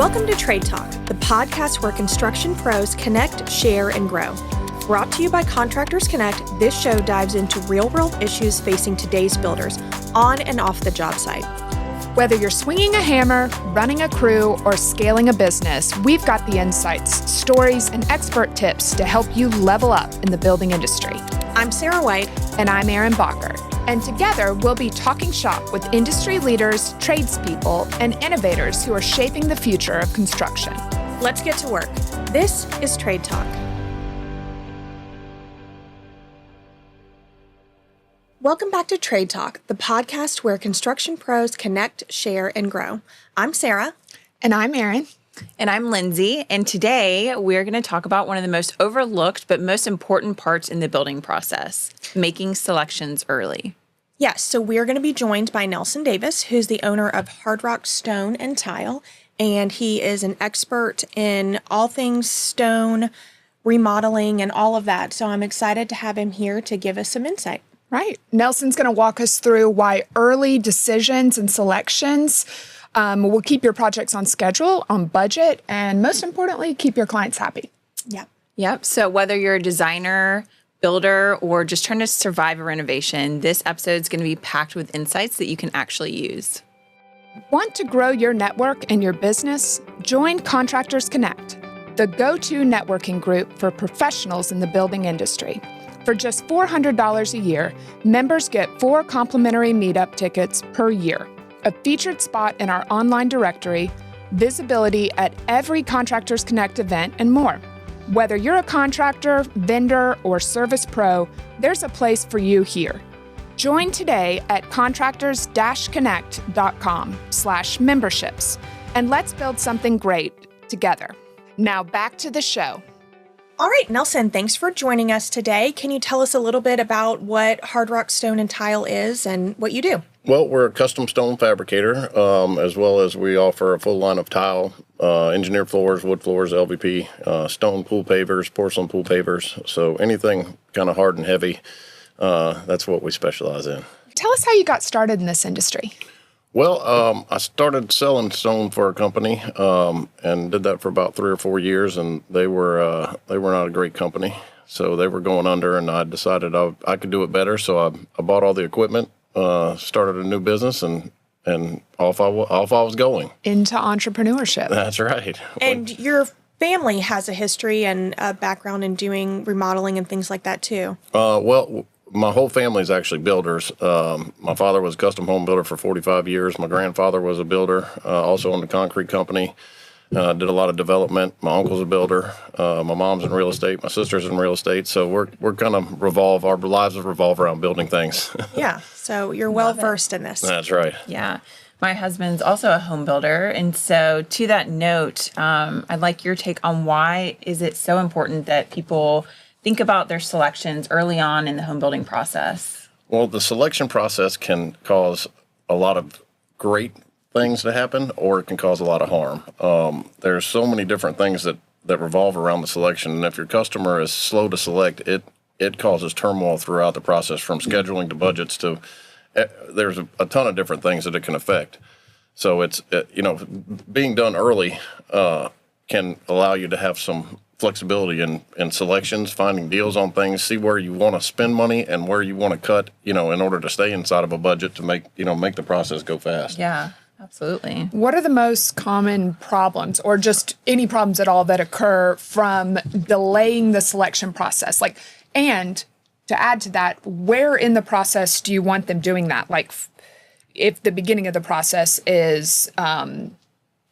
Welcome to Trade Talk, the podcast where construction pros connect, share, and grow. Brought to you by Contractors Connect, this show dives into real-world issues facing today's builders on and off the job site. Whether you're swinging a hammer, running a crew, or scaling a business, we've got the insights, stories, and expert tips to help you level up in the building industry. I'm Sarah White. And I'm Erin Bacher. And together, we'll be talking shop with industry leaders, tradespeople, and innovators who are shaping the future of construction. Let's get to work. This is Trade Talk. Welcome back to Trade Talk, the podcast where construction pros connect, share, and grow. I'm Sarah. And I'm Erin. And I'm Lindsay, and today we're going to talk about one of the most overlooked but most important parts in the building process, making selections early. Yes, so we're going to be joined by Nelson Davis, who's the owner of Hard Rock Stone and Tile, and he is an expert in all things stone, remodeling, and all of that. So I'm excited to have him here to give us some insight. Right. Nelson's going to walk us through why early decisions and selections will keep your projects on schedule, on budget, and most importantly, keep your clients happy. Yep. So whether you're a designer, builder, or just trying to survive a renovation, this episode is going to be packed with insights that you can actually use. Want to grow your network and your business? Join Contractors Connect, the go-to networking group for professionals in the building industry. For just $400 a year, members get 4 complimentary meetup tickets per year, a featured spot in our online directory, visibility at every Contractors Connect event, and more. Whether you're a contractor, vendor, or service pro, there's a place for you here. Join today at contractors-connect.com/memberships, and let's build something great together. Now back to the show. All right, Nelson, thanks for joining us today. Can you tell us a little bit about what Hard Rock Stone and Tile is and what you do? Well, we're a custom stone fabricator, as well as we offer a full line of tile, engineered floors, wood floors, LVP, stone pool pavers, porcelain pool pavers. So anything kind of hard and heavy, that's what we specialize in. Tell us how you got started in this industry. Well, I started selling stone for a company, and did that for about 3 or 4 years, and they were not a great company. So they were going under, and I decided I could do it better. So I bought all the equipment, started a new business, and off I was going. Into entrepreneurship. That's right. And your family has a history and a background in doing remodeling and things like that too. Well, my whole family is actually builders. My father was a custom home builder for 45 years. My grandfather was a builder, also owned a concrete company. Did a lot of development. My uncle's a builder. My mom's in real estate. My sister's in real estate. So we're kind of our lives revolve around building things. Yeah, so you're well versed in this. That's right. Yeah. My husband's also a home builder. And so to that note, I'd like your take on why is it so important that people think about their selections early on in the home building process? Well, the selection process can cause a lot of great things to happen, or it can cause a lot of harm. There's so many different things that revolve around the selection, and if your customer is slow to select, it causes turmoil throughout the process, from scheduling to budgets to there's a ton of different things that it can affect. So it's being done early can allow you to have some flexibility in selections, finding deals on things, see where you want to spend money and where you want to cut, in order to stay inside of a budget to make the process go fast. Yeah, absolutely. What are the most common problems, or just any problems at all, that occur from delaying the selection process? And to add to that, where in the process do you want them doing that? Like, if the beginning of the process is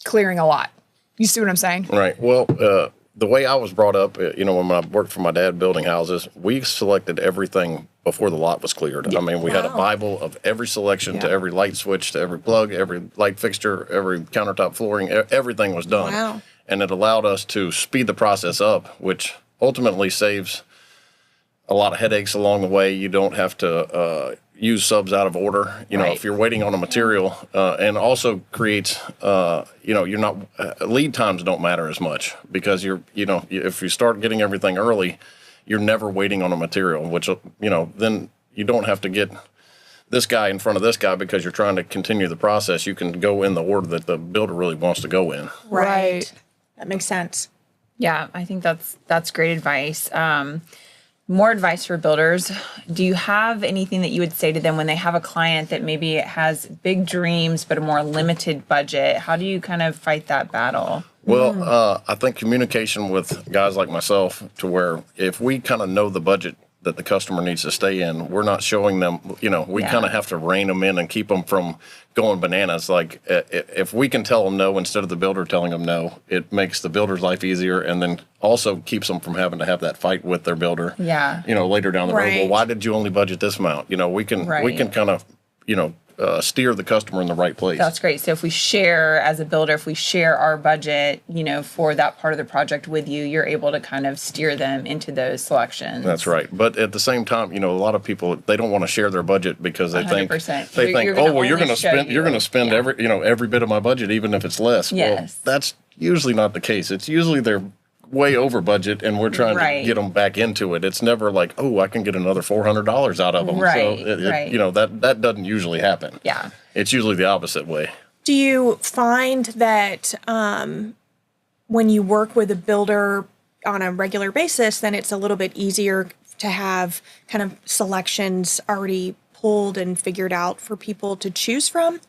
clearing a lot. You see what I'm saying? Right. Well, the way I was brought up, when I worked for my dad building houses, we selected everything before the lot was cleared. I mean, we had a Bible of every selection, to every light switch, to every plug, every light fixture, every countertop flooring, everything was done. Wow. And it allowed us to speed the process up, which ultimately saves a lot of headaches along the way. You don't have to use subs out of order, if you're waiting on a material, and also creates, you're not, lead times don't matter as much, because if you start getting everything early, you're never waiting on a material, which, then you don't have to get this guy in front of this guy because you're trying to continue the process. You can go in the order that the builder really wants to go in. Right. That makes sense. Yeah, I think that's great advice. More advice for builders. Do you have anything that you would say to them when they have a client that maybe has big dreams but a more limited budget? How do you kind of fight that battle? Well, I think communication with guys like myself, to where if we kind of know the budget that the customer needs to stay in, we're not showing them, we kind of have to rein them in and keep them from going bananas. Like if we can tell them no instead of the builder telling them no, it makes the builder's life easier, and then also keeps them from having to have that fight with their builder. Yeah. Later down the road. Right. Well, why did you only budget this amount? We can kind of, steer the customer in the right place. That's great. So if we share as a builder, if we share our budget, for that part of the project with you, you're able to kind of steer them into those selections. That's right. But at the same time, a lot of people, they don't want to share their budget because they 100%. think, You're gonna you're only going to show spend, you. you're going to spend Yeah. every bit of my budget, even if it's less. Yes. Well, that's usually not the case. It's usually they're way over budget and we're trying Right. to get them back into it. It's never like, I can get another $400 out of them. Right, So, right. that doesn't usually happen. Yeah. It's usually the opposite way. Do you find that when you work with a builder on a regular basis, then it's a little bit easier to have kind of selections already pulled and figured out for people to choose from?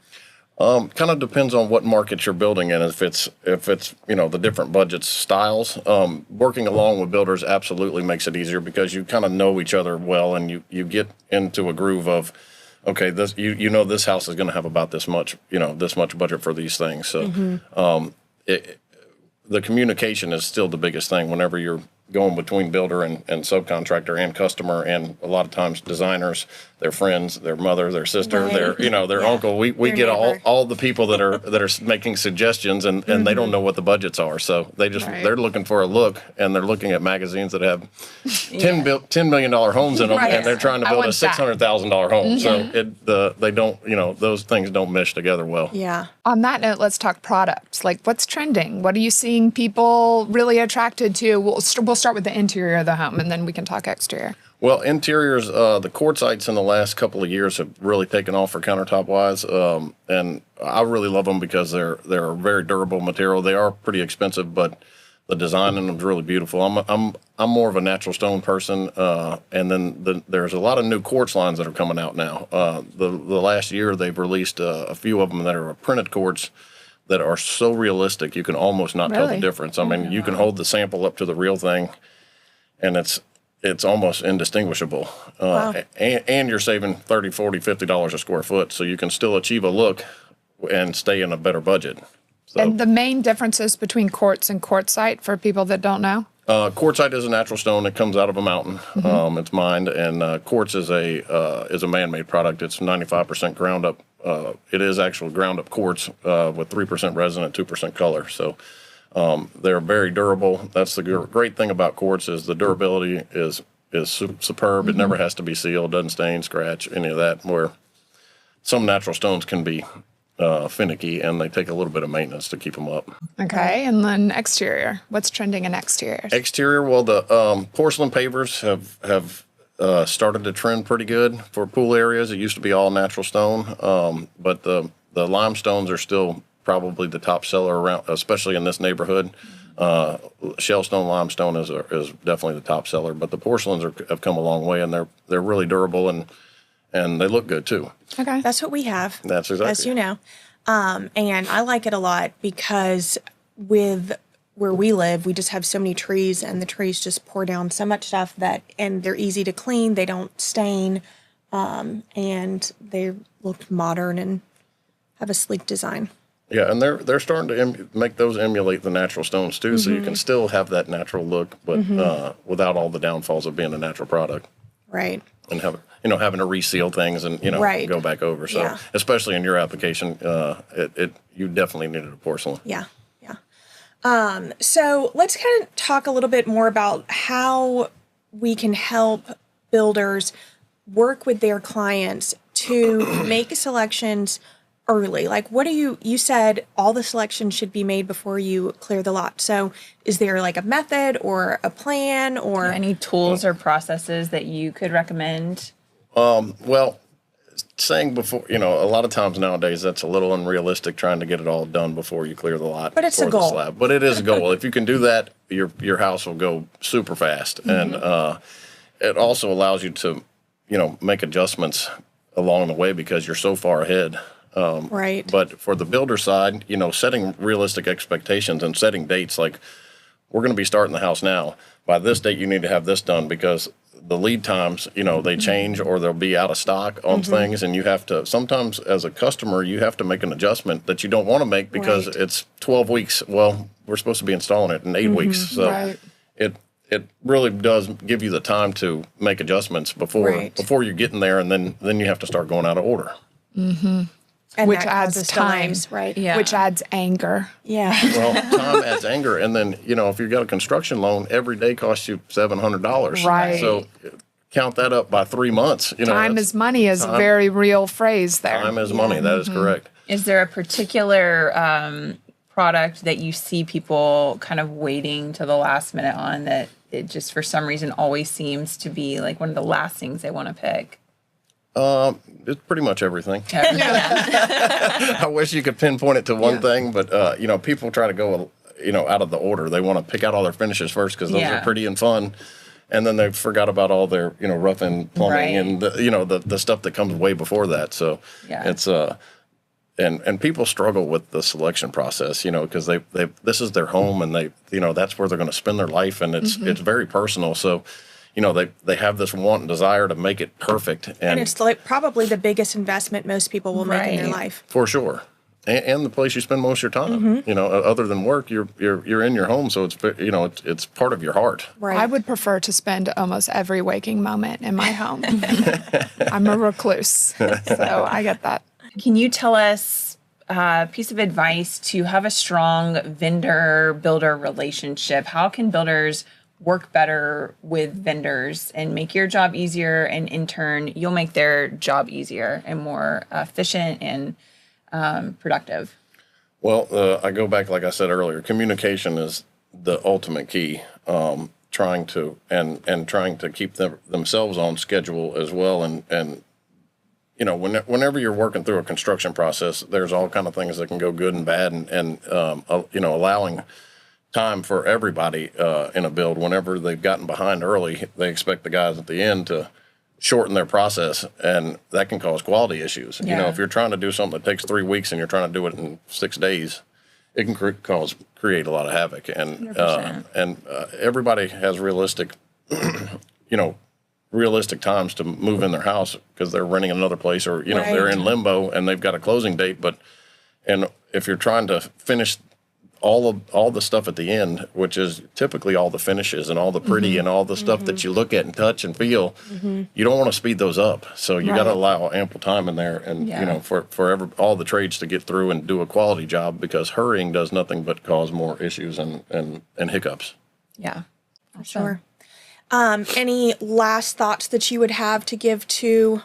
Kind of depends on what market you're building in. If it's the different budgets, styles, working along with builders absolutely makes it easier because you kind of know each other well, and you get into a groove of, okay, this this house is going to have about this much budget for these things. So the communication is still the biggest thing whenever you're going between builder and subcontractor and customer, and a lot of times designers, their friends, their mother, their sister, Right. their uncle. We Their get neighbor. all the people that are making suggestions, and they don't know what the budgets are. So they're looking for a look, and they're looking at magazines that have $10 million homes in them, Right. and they're trying to I build a want that. $600,000 home. So they don't, those things don't mesh together well. Yeah. On that note, let's talk products. Like, what's trending? What are you seeing people really attracted to? We'll start with the interior of the home, and then we can talk exterior. Well, interiors, the quartzites in the last couple of years have really taken off for countertop wise, and I really love them because they're a very durable material. They are pretty expensive, but the design in them is really beautiful. I'm more of a natural stone person, and then there's a lot of new quartz lines that are coming out now. The last year they've released a few of them that are printed quartz that are so realistic you can almost not tell the Really? difference. I mean, you can hold the sample up to the real thing, and it's almost indistinguishable. And you're saving $30, $40, $50 a square foot, so you can still achieve a look and stay in a better budget. So, And the main differences between quartz and quartzite for people that don't know? quartzite is a natural stone that comes out of a mountain. It's mined, and quartz is a man-made product. It's 95% ground up. It is actual ground up quartz with 3% resin and 2% color. So they're very durable. That's the great thing about quartz is the durability is superb. It never has to be sealed, doesn't stain, scratch, any of that. Where some natural stones can be finicky, and they take a little bit of maintenance to keep them up. Okay, and then exterior. What's trending in exteriors? Exterior, well, the porcelain pavers have started to trend pretty good for pool areas. It used to be all natural stone, but the limestones are still probably the top seller around, especially in this neighborhood. Shellstone limestone is definitely the top seller, but the porcelains have come a long way, and they're really durable and they look good too. Okay. That's what we have. That's exactly. As you know. And I like it a lot because with where we live, we just have so many trees, and the trees just pour down so much stuff and they're easy to clean. They don't stain, and they look modern and have a sleek design. Yeah, and they're starting to make those emulate the natural stones too, so you can still have that natural look, but without all the downfalls of being a natural product. Right. And having to reseal things and Right. go back over. So Yeah. especially in your application, you definitely needed a porcelain. Yeah. Yeah. So let's kind of talk a little bit more about how we can help builders work with their clients to make selections early. Like, what you said all the selections should be made before you clear the lot. So is there like a method or a plan or Any tools or processes that you could recommend? Well, saying before, a lot of times nowadays that's a little unrealistic trying to get it all done before you clear the lot. But it's a for the goal. slab. But it is a goal. If you can do that, your house will go super fast. And it also allows you to, make adjustments along the way because you're so far ahead. Right. But for the builder side, setting realistic expectations and setting dates like we're going to be starting the house now. By this date, you need to have this done because the lead times, they change or they'll be out of stock on things. And you have to, sometimes as a customer, you have to make an adjustment that you don't want to make because it's 12 weeks. Well, we're supposed to be installing it in 8 weeks. So it really does give you the time to make adjustments before you're getting there. And then you have to start going out of order. And which that adds causes time, delays, right? Yeah. which adds anger. Yeah. Well, time adds anger. And then, if you've got a construction loan, every day costs you $700. Right. So count that up by 3 months. Time is money is a very real phrase there. Time is money. That is correct. Is there a particular product that you see people kind of waiting to the last minute on that it just for some reason always seems to be like one of the last things they want to pick? It's pretty much everything. I wish you could pinpoint it to one thing, but people try to go, out of the order. They want to pick out all their finishes first because those are pretty and fun, and then they forgot about all their, rough and plumbing and the stuff that comes way before that. So it's and people struggle with the selection process, because they this is their home and they that's where they're going to spend their life, and it's very personal. So. They have this want and desire to make it perfect. And it's like probably the biggest investment most people will make in their life. For sure. And the place you spend most of your time, other than work, you're in your home. So it's part of your heart. Right. I would prefer to spend almost every waking moment in my home. I'm a recluse, so I get that. Can you tell us a piece of advice to have a strong vendor-builder relationship? How can builders work better with vendors and make your job easier, and in turn, you'll make their job easier and more efficient and productive? Well, I go back, like I said earlier, communication is the ultimate key. Trying to keep themselves on schedule as well, and whenever you're working through a construction process, there's all kind of things that can go good and bad, and allowing time for everybody in a build. Whenever they've gotten behind early, they expect the guys at the end to shorten their process, and that can cause quality issues. Yeah. If you're trying to do something that takes 3 weeks and you're trying to do it in 6 days, it can create a lot of havoc. And everybody has realistic times to move in their house because they're renting another place, or they're in limbo and they've got a closing date. And if you're trying to finish all the stuff at the end, which is typically all the finishes and all the pretty and all the stuff that you look at and touch and feel, you don't want to speed those up. So you got to allow ample time in there, and for all the trades to get through and do a quality job, because hurrying does nothing but cause more issues and hiccups. Yeah, Sure. Any last thoughts that you would have to give to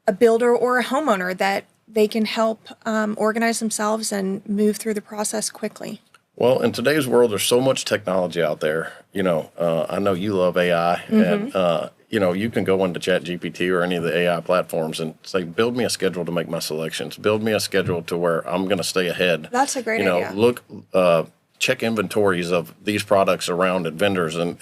a builder or a homeowner that they can help organize themselves and move through the process quickly? Well, in today's world, there's so much technology out there. I know you love AI, and you can go into ChatGPT or any of the AI platforms and say, build me a schedule to make my selections. Build me a schedule to where I'm going to stay ahead. That's a great idea. Look, check inventories of these products around at vendors, and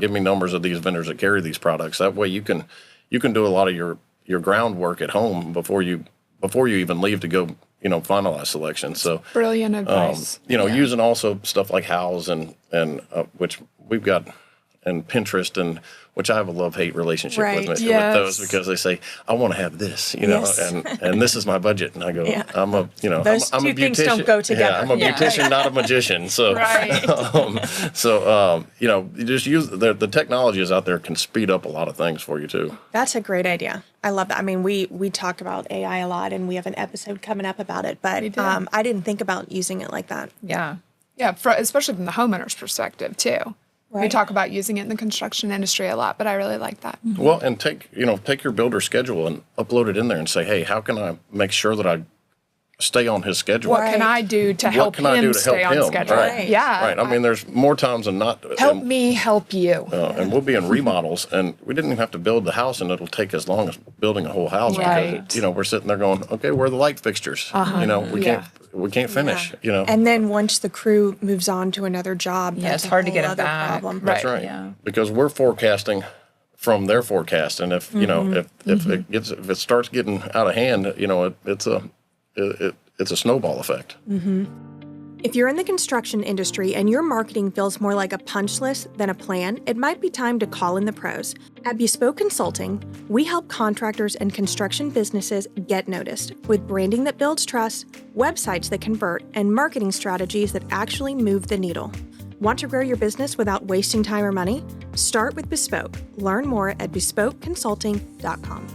give me numbers of these vendors that carry these products. That way, you can do a lot of your groundwork at home before you even leave to go, finalize selection. So Brilliant advice. using also stuff like House and which we've got, and Pinterest, and which I have a love-hate relationship with those, because they say, I want to have this, and this is my budget. And I go, I'm a Those I'm two a things beautician. don't go together. Yeah, I'm a beautician, not a magician. So, you just use the technology is out there, can speed up a lot of things for you too. That's a great idea. I love that. I mean, we talk about AI a lot, and we have an episode coming up about it, but I didn't think about using it like that. Yeah. Yeah, especially from the homeowner's perspective too. We Right. talk about using it in the construction industry a lot, but I really like that. Well, and take your builder schedule and upload it in there and say, hey, how can I make sure that stay on his schedule. What can I do to help can I him do to stay help on him? schedule? Right. Yeah. Right. I mean, there's more times than not. Help me help you. And we'll be in remodels, and we didn't even have to build the house, and it'll take as long as building a whole house. Right. Because, we're sitting there going, okay, where are the light fixtures? We can't finish. And then once the crew moves on to another job, that's it's hard to a get whole them other back. problem. That's right. Yeah. Because we're forecasting from their forecast, and if if it starts getting out of hand, it's a snowball effect. If you're in the construction industry and your marketing feels more like a punch list than a plan, it might be time to call in the pros. At Bespoke Consulting, we help contractors and construction businesses get noticed with branding that builds trust, websites that convert, and marketing strategies that actually move the needle. Want to grow your business without wasting time or money? Start with Bespoke. Learn more at bespokeconsulting.com.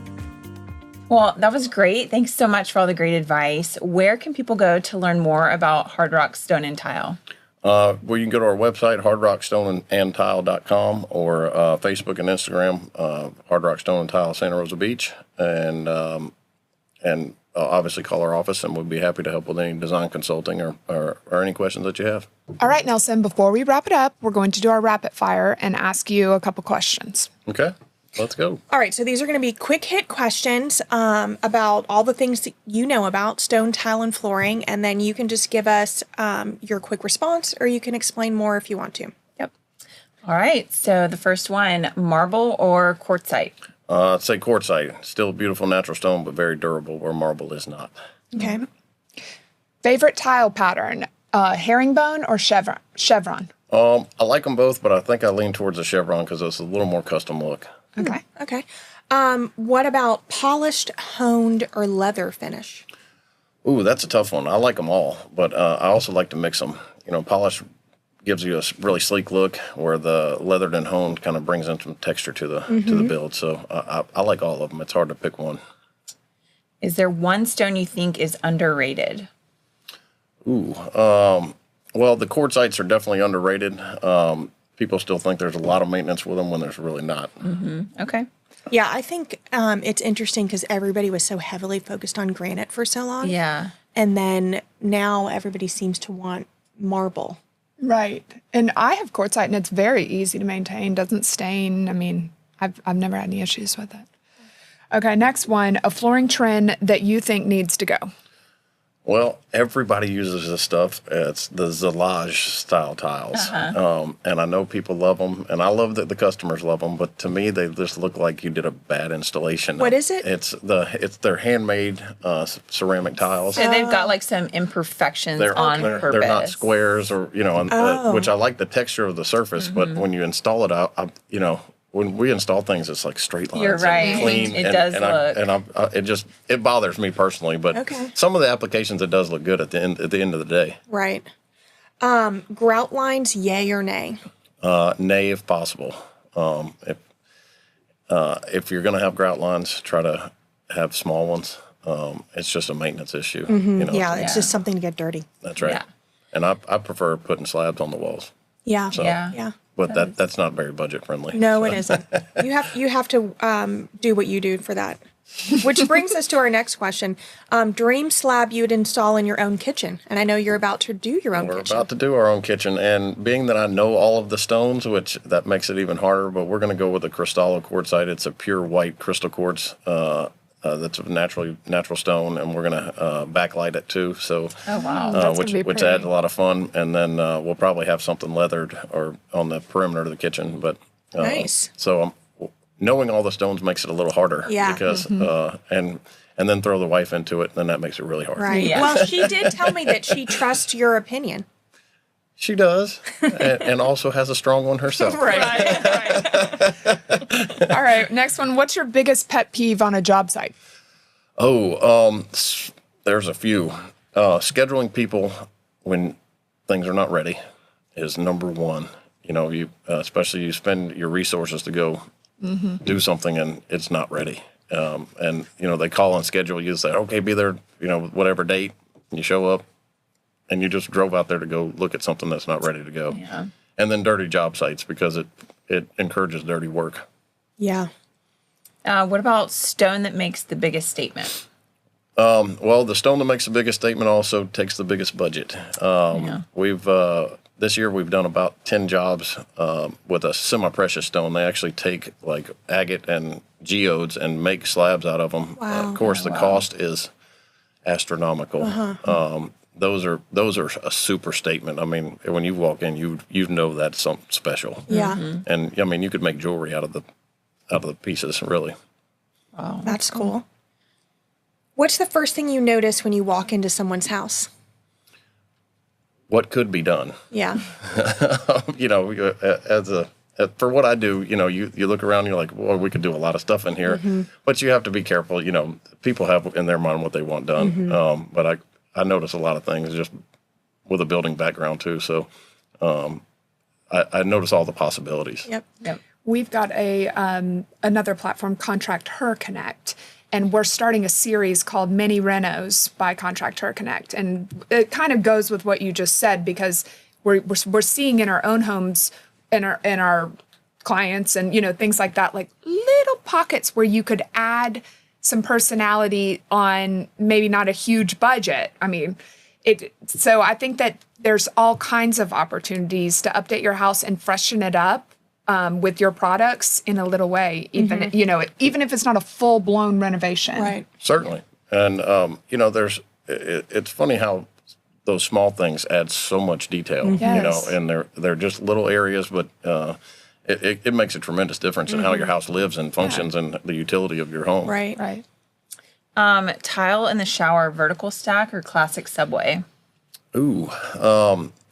Well, that was great. Thanks so much for all the great advice. Where can people go to learn more about Hard Rock Stone and Tile? Well, you can go to our website, hardrockstoneandtile.com, or Facebook and Instagram, Hard Rock Stone and Tile Santa Rosa Beach, and obviously call our office, and we'll be happy to help with any design consulting or any questions that you have. All right, Nelson, before we wrap it up, we're going to do our rapid fire and ask you a couple questions. Okay, let's go. All right, so these are going to be quick hit questions about all the things that you know about stone, tile, and flooring, and then you can just give us your quick response, or you can explain more if you want to. Yep. All right, so the first one, marble or quartzite? I'd say quartzite. Still a beautiful natural stone, but very durable, where marble is not. Okay. Favorite tile pattern, herringbone or chevron? I like them both, but I think I lean towards the chevron because it's a little more custom look. Okay. Okay. What about polished, honed, or leather finish? Ooh, that's a tough one. I like them all, but I also like to mix them. Polish gives you a really sleek look, where the leathered and honed kind of brings in some texture to the build. So I like all of them. It's hard to pick one. Is there one stone you think is underrated? Ooh, well, the quartzites are definitely underrated. People still think there's a lot of maintenance with them when there's really not. Okay. Yeah, I think it's interesting because everybody was so heavily focused on granite for so long. Yeah. And then now everybody seems to want marble. Right. And I have quartzite, and it's very easy to maintain, doesn't stain. I mean, I've never had any issues with it. Okay, next one, a flooring trend that you think needs to go. Well, everybody uses this stuff. It's the Zellage style tiles. And I know people love them, and I love that the customers love them, but to me, they just look like you did a bad installation. What is it? It's their handmade ceramic tiles. So they've got like some imperfections on purpose. They're not squares or, which I like the texture of the surface, but when you install it, when we install things, it's like straight lines. You're right. And clean. It does look. It bothers me personally, but some of the applications, it does look good at the end of the day. Right. Grout lines, yay or nay? Nay, if possible. If you're going to have grout lines, try to have small ones. It's just a maintenance issue. It's just something to get dirty. That's right. Yeah. And I prefer putting slabs on the walls. Yeah. So, Yeah. But that's not very budget friendly. No, it isn't. You have to do what you do for that. Which brings us to our next question. Dream slab you'd install in your own kitchen. And I know you're about to do your own We're kitchen. about to do our own kitchen, and being that I know all of the stones, which that makes it even harder, but we're going to go with the Cristallo quartzite. It's a pure white crystal quartz that's a natural stone, and we're going to backlight it too. So, Oh, wow. That's gonna be which pretty. adds a lot of fun. And then we'll probably have something leathered or on the perimeter of the kitchen. But Nice. So knowing all the stones makes it a little harder. Yeah. Because and then throw the wife into it, and then that makes it really hard. Right. Yeah. Well, she did tell me that she trusts your opinion. She does, and also has a strong one herself. Right. All right, next one. What's your biggest pet peeve on a job site? There's a few. Scheduling people when things are not ready is number one. You especially you spend your resources to go do something and it's not ready. And they call and schedule you, say, okay, be there, whatever date, and you show up and you just drove out there to go look at something that's not ready to go. Yeah. And then dirty job sites, because it encourages dirty work. Yeah. What about stone that makes the biggest statement? Well, the stone that makes the biggest statement also takes the biggest budget. We've this year we've done about 10 jobs with a semi-precious stone. They actually take like agate and geodes and make slabs out of them. Wow. Of course, the cost is astronomical. Those are a super statement. I mean, when you walk in, you know that's something special. Yeah. And I mean, you could make jewelry out of the pieces, really. Wow. That's cool. What's the first thing you notice when you walk into someone's house? What could be done? Yeah. For what I do, you look around, you're like, well, we could do a lot of stuff in here, but you have to be careful. People have in their mind what they want done. But I notice a lot of things just with a building background too. So I notice all the possibilities. Yep. We've got another platform, Contract Her Connect, and we're starting a series called Mini Renos by Contract Her Connect. And it kind of goes with what you just said, because we're seeing in our own homes, in our clients, and things like that, like little pockets where you could add some personality on maybe not a huge budget. I mean, so I think that there's all kinds of opportunities to update your house and freshen it up with your products in a little way, even even if it's not a full blown renovation. Right. Certainly. And it's funny how those small things add so much detail. Yes. And they're just little areas, but it makes a tremendous difference in how your house lives and functions and the utility of your home. Right. Tile in the shower, vertical stack or classic subway? Ooh,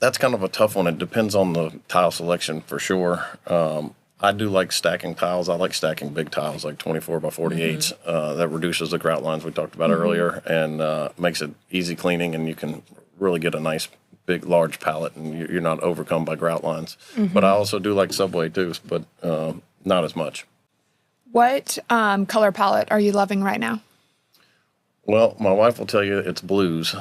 that's kind of a tough one. It depends on the tile selection for sure. I do like stacking tiles. I like stacking big tiles like 24 by 48s. That reduces the grout lines we talked about earlier and makes it easy cleaning, and you can really get a nice big large palette and you're not overcome by grout lines. But I also do like subway too, but not as much. What color palette are you loving right now? Well, my wife will tell you it's blues.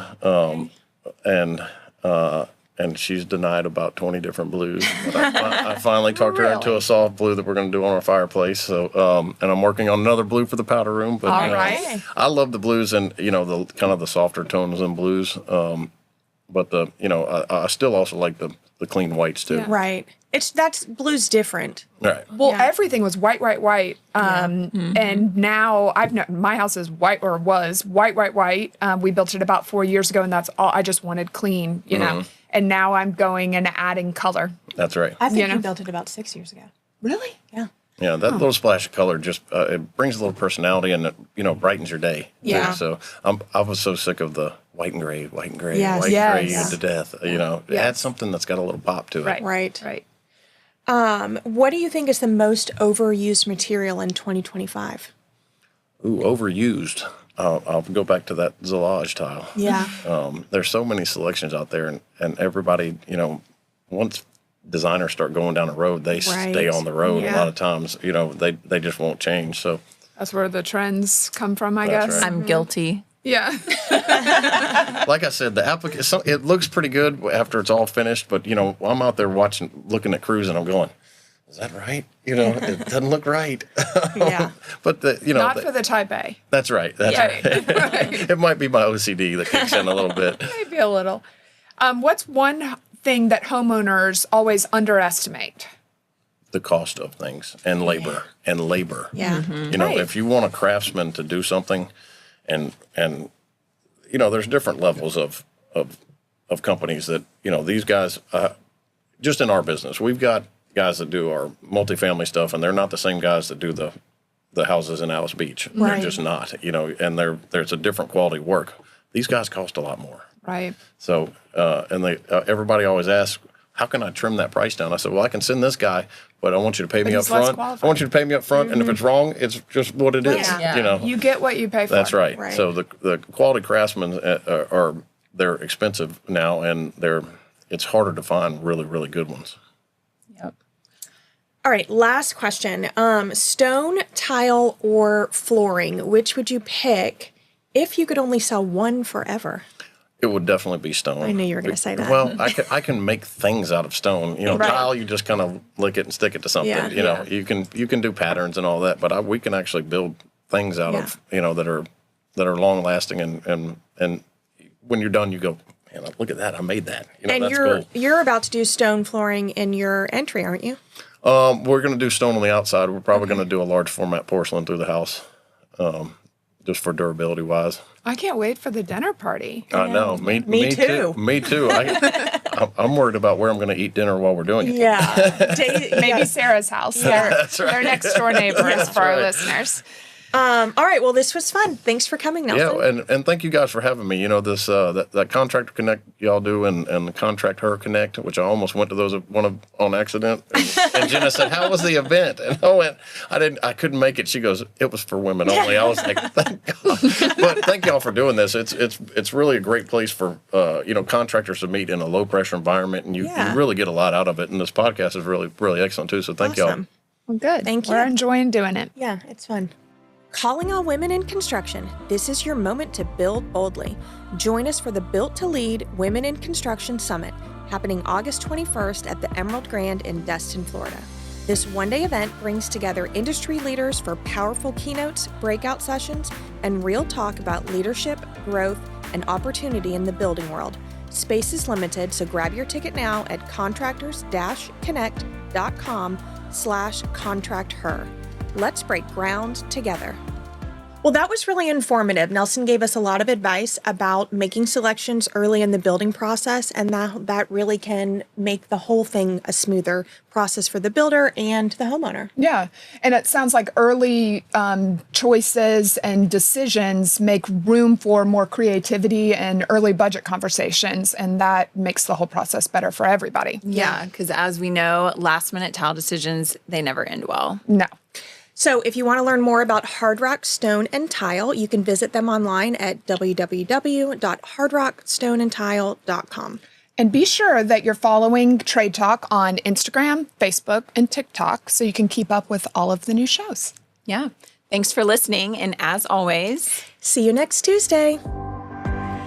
And she's denied about 20 different blues. But I finally talked her into a soft blue that we're going to do on our fireplace. So, and I'm working on another blue for the powder room. But All right. I love the blues and the kind of the softer tones in blues. But I still also like the clean whites too. Yeah. Right. That's blue's different. Right. Well, Yeah. everything was white. And now my house is white, or was white. We built it about 4 years ago, and that's all. I just wanted clean, And now I'm going and adding color. That's right. I think you built it about 6 years ago. Really? Yeah. Yeah, that little splash of color just it brings a little personality and it brightens your day. Yeah. So I was so sick of the white and gray, Yes. white and Yes. gray you to death. Add something that's got a little pop to it. Right. What do you think is the most overused material in 2025? Ooh, overused. I'll go back to that Zillage tile. Yeah. There's so many selections out there, and everybody, once designers start going down a road, they stay on the road. Yeah. A lot of times, they just won't change. So That's where the trends come from, I That's guess. right. I'm guilty. Yeah. like I said, it looks pretty good after it's all finished, but I'm out there looking at crews, and I'm going, is that right? It doesn't look right. Yeah. But Not for the Type A. that's right. That's right. It might be my OCD that kicks in a little bit. Maybe a little. What's one thing that homeowners always underestimate? The cost of things and labor. Yeah. Right. If you want a craftsman to do something, and there's different levels of companies that these guys. Just in our business, we've got guys that do our multifamily stuff, and they're not the same guys that do the houses in Alice Beach. Right. They're just not. And there's a different quality work. These guys cost a lot more. Right. So, and everybody always asks, how can I trim that price down? I said, well, I can send this guy, but I want you to pay me up he's less front. qualified. I want you to pay me up front, and if it's wrong, it's just what it is. Yeah. You get what you pay for. That's right. Right. So the quality craftsmen they're expensive now, and it's harder to find really, really good ones. Yep. All right, last question. Stone, tile, or flooring, which would you pick if you could only sell one forever? It would definitely be stone. I knew you were going to say that. Well, I can make things out of stone. Right. Tile, you just kind of lick it and stick it to something. Yeah. You can do patterns and all that, but we can actually build things out of that are that are long lasting, and when you're done, you go, man, look at that, I made that. And that's you're about to do stone flooring in your entry, aren't you? We're going to do stone on the outside. We're probably going to do a large format porcelain through the house, just for durability wise. I can't wait for the dinner party. I know. Me too. Me too. I'm worried about where I'm going to eat dinner while we're doing it. Yeah. Maybe Sarah's house. Yeah. That's right. They're next door neighbors for our right. listeners. All right. Well, this was fun. Thanks for coming, Nelson. Yeah, and thank you guys for having me. This that Contractor Connect y'all do, and the Contract Her Connect, which I almost went to those on accident. And Jenna said, "How was the event?" And I went, I couldn't make it. She goes, "It was for women only." I was like, "Thank God." But thank y'all for doing this. It's really a great place for contractors to meet in a low pressure environment, and you really get a lot out of it. And this podcast is really really excellent too. So thank y'all. Well, good. Thank you. We're enjoying doing it. Yeah, it's fun. Calling all women in construction, this is your moment to build boldly. Join us for the Built to Lead Women in Construction Summit, happening August 21st at the Emerald Grand in Destin, Florida. This one-day event brings together industry leaders for powerful keynotes, breakout sessions, and real talk about leadership, growth, and opportunity in the building world. Space is limited, so grab your ticket now at contractors-connect.com/contracther. Let's break ground together. Well, that was really informative. Nelson gave us a lot of advice about making selections early in the building process, and that really can make the whole thing a smoother process for the builder and the homeowner. Yeah. And it sounds like early choices and decisions make room for more creativity and early budget conversations. And that makes the whole process better for everybody. Yeah, because as we know, last minute tile decisions, they never end well. No. So if you want to learn more about Hard Rock Stone and Tile, you can visit them online at www.hardrockstoneandtile.com. And be sure that you're following Trade Talk on Instagram, Facebook, and TikTok so you can keep up with all of the new shows. Yeah. Thanks for listening. And as always, see you next Tuesday.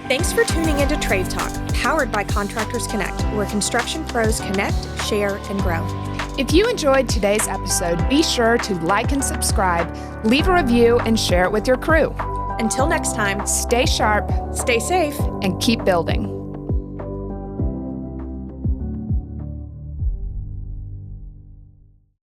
Thanks for tuning into Trade Talk, powered by Contractors Connect, where construction pros connect, share, and grow. If you enjoyed today's episode, be sure to like and subscribe, leave a review, and share it with your crew. Until next time, Stay sharp, stay safe, and keep building.